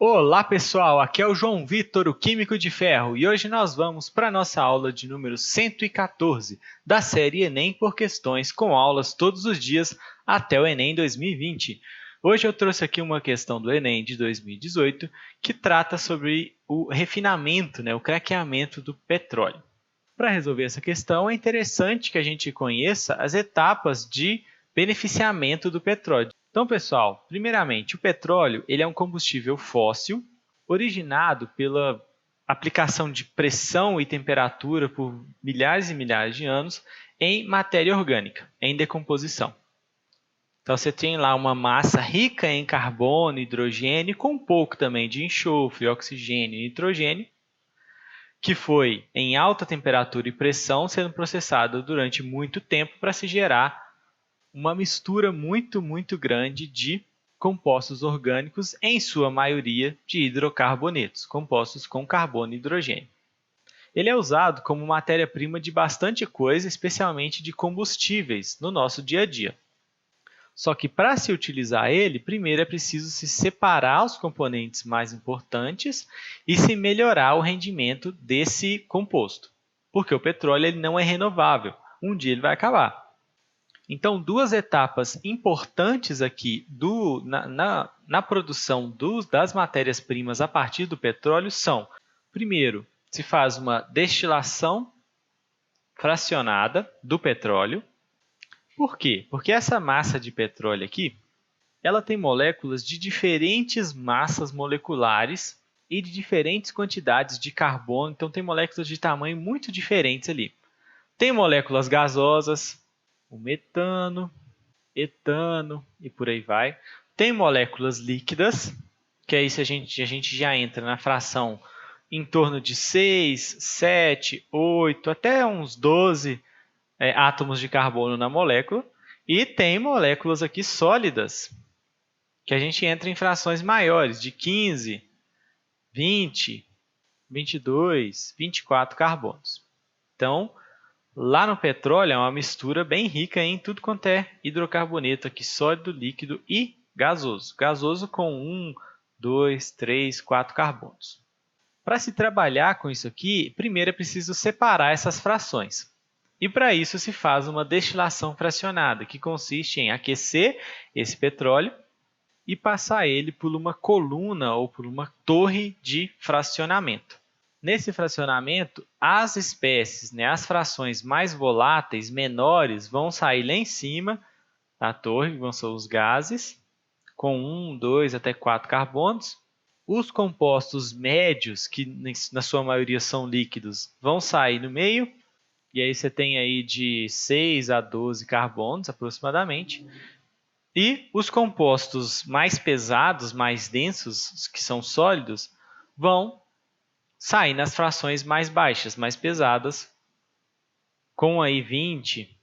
Olá pessoal, aqui é o João Vitor, o Químico de Ferro, e hoje nós vamos para a nossa aula de número 114 da série Enem por Questões, com aulas todos os dias até o Enem 2020. Hoje eu trouxe aqui uma questão do Enem de 2018 que trata sobre o refinamento, o craqueamento do petróleo. Para resolver essa questão, é interessante que a gente conheça as etapas de beneficiamento do petróleo. Então, pessoal, primeiramente, o petróleo ele é um combustível fóssil originado pela aplicação de pressão e temperatura por milhares e milhares de anos em matéria orgânica, em decomposição. Então, você tem lá uma massa rica em carbono, hidrogênio, com um pouco também de enxofre, oxigênio e nitrogênio, que foi em alta temperatura e pressão sendo processada durante muito tempo para se gerar uma mistura muito grande de compostos orgânicos, em sua maioria de hidrocarbonetos, compostos com carbono e hidrogênio. Ele é usado como matéria-prima de bastante coisa, especialmente de combustíveis, no nosso dia a dia. Só que para se utilizar ele, primeiro é preciso se separar os componentes mais importantes e se melhorar o rendimento desse composto. Porque o petróleo ele não é renovável, um dia ele vai acabar. Então, duas etapas importantes aqui na produção das matérias-primas a partir do petróleo são, primeiro, se faz uma destilação fracionada do petróleo. Por quê? Porque essa massa de petróleo aqui, ela tem moléculas de diferentes massas moleculares e de diferentes quantidades de carbono, então tem moléculas de tamanho muito diferentes ali. Tem moléculas gasosas, o metano, etano e por aí vai. Tem moléculas líquidas, que aí a gente já entra na fração em torno de 6, 7, 8, até uns 12 átomos de carbono na molécula. E tem moléculas aqui sólidas, que a gente entra em frações maiores, de 15, 20, 22, 24 carbonos. Então, lá no petróleo é uma mistura bem rica em tudo quanto é hidrocarboneto aqui, sólido, líquido e gasoso. Gasoso com 1, 2, 3, 4 carbonos. Para se trabalhar com isso aqui, primeiro é preciso separar essas frações. E para isso se faz uma destilação fracionada, que consiste em aquecer esse petróleo e passar ele por uma coluna ou por uma torre de fracionamento. Nesse fracionamento, as espécies, as frações mais voláteis, menores, vão sair lá em cima da torre, que vão ser os gases, com 1, 2 até 4 carbonos. Os compostos médios, que na sua maioria são líquidos, vão sair no meio. E aí você tem aí de 6 a 12 carbonos, aproximadamente. E os compostos mais pesados, mais densos, que são sólidos, vão sair nas frações mais baixas, mais pesadas, com aí 20,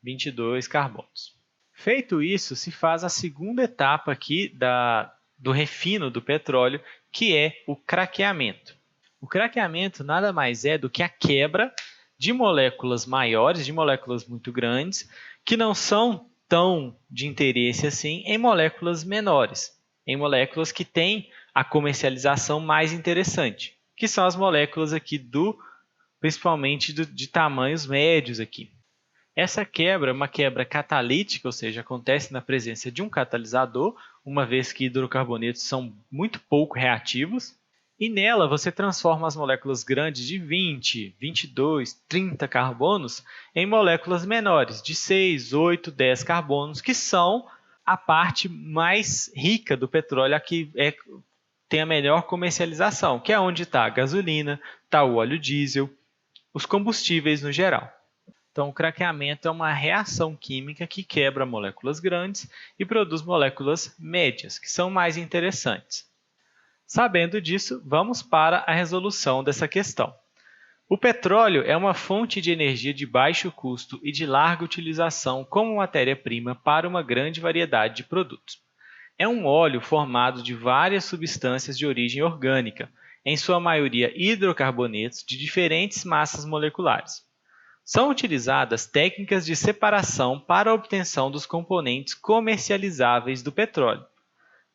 22 carbonos. Feito isso, se faz a segunda etapa aqui do refino do petróleo, que é o craqueamento. O craqueamento nada mais é do que a quebra de moléculas maiores, de moléculas muito grandes, que não são tão de interesse assim, em moléculas menores, em moléculas que têm a comercialização mais interessante, que são as moléculas aqui principalmente de tamanhos médios aqui. Essa quebra é uma quebra catalítica, ou seja, acontece na presença de um catalisador, uma vez que hidrocarbonetos são muito pouco reativos, e nela você transforma as moléculas grandes de 20, 22, 30 carbonos em moléculas menores, de 6, 8, 10 carbonos, que são a parte mais rica do petróleo, a que tem a melhor comercialização, que é onde está a gasolina, está o óleo diesel, os combustíveis no geral. Então, o craqueamento é uma reação química que quebra moléculas grandes e produz moléculas médias, que são mais interessantes. Sabendo disso, vamos para a resolução dessa questão. O petróleo é uma fonte de energia de baixo custo e de larga utilização como matéria-prima para uma grande variedade de produtos. É um óleo formado de várias substâncias de origem orgânica, em sua maioria hidrocarbonetos de diferentes massas moleculares. São utilizadas técnicas de separação para a obtenção dos componentes comercializáveis do petróleo.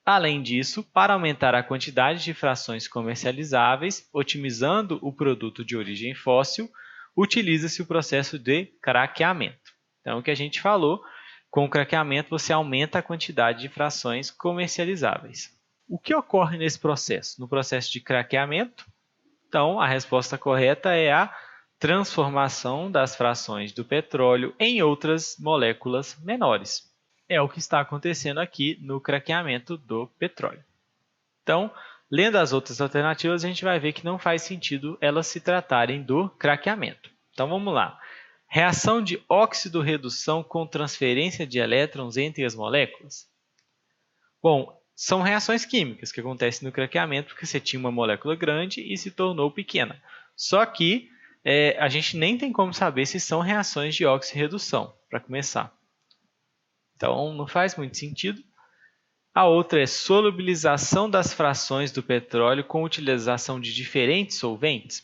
Além disso, para aumentar a quantidade de frações comercializáveis, otimizando o produto de origem fóssil, utiliza-se o processo de craqueamento. Então, o que a gente falou, com o craqueamento você aumenta a quantidade de frações comercializáveis. O que ocorre nesse processo? No processo de craqueamento, então, a resposta correta é a transformação das frações do petróleo em outras moléculas menores. É o que está acontecendo aqui no craqueamento do petróleo. Então, lendo as outras alternativas, a gente vai ver que não faz sentido elas se tratarem do craqueamento. Então, vamos lá. Reação de óxido-redução com transferência de elétrons entre as moléculas? Bom, são reações químicas que acontecem no craqueamento porque você tinha uma molécula grande e se tornou pequena. Só que a gente nem tem como saber se são reações de óxido-redução, para começar. Então, não faz muito sentido. A outra é solubilização das frações do petróleo com utilização de diferentes solventes.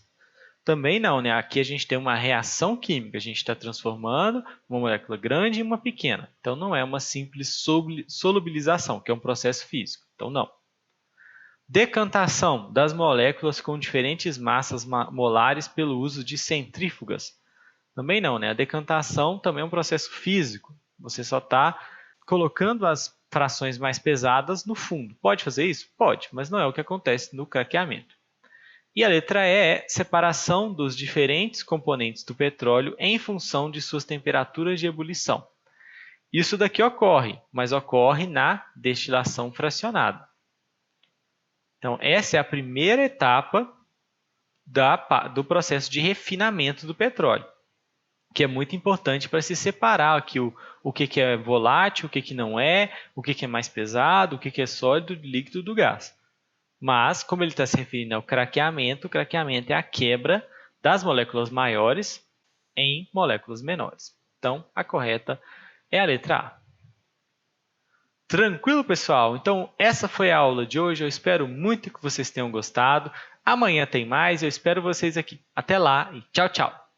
Também não, né? Aqui a gente tem uma reação química. A gente está transformando uma molécula grande em uma pequena. Então, não é uma simples solubilização, que é um processo físico. Então, não. Decantação das moléculas com diferentes massas molares pelo uso de centrífugas. Também não, né? A decantação também é um processo físico. Você só está colocando as frações mais pesadas no fundo. Pode fazer isso? Pode, mas não é o que acontece no craqueamento. E a letra E é separação dos diferentes componentes do petróleo em função de suas temperaturas de ebulição. Isso daqui ocorre, mas ocorre na destilação fracionada. Então, essa é a primeira etapa do processo de refinamento do petróleo, que é muito importante para se separar aqui o que é volátil, o que não é, o que é mais pesado, o que é sólido, líquido do gás. Mas, como ele está se referindo ao craqueamento, o craqueamento é a quebra das moléculas maiores em moléculas menores. Então, a correta é a letra A. Tranquilo, pessoal? Então, essa foi a aula de hoje. Eu espero muito que vocês tenham gostado. Amanhã tem mais. Eu espero vocês aqui. Até lá e tchau, tchau!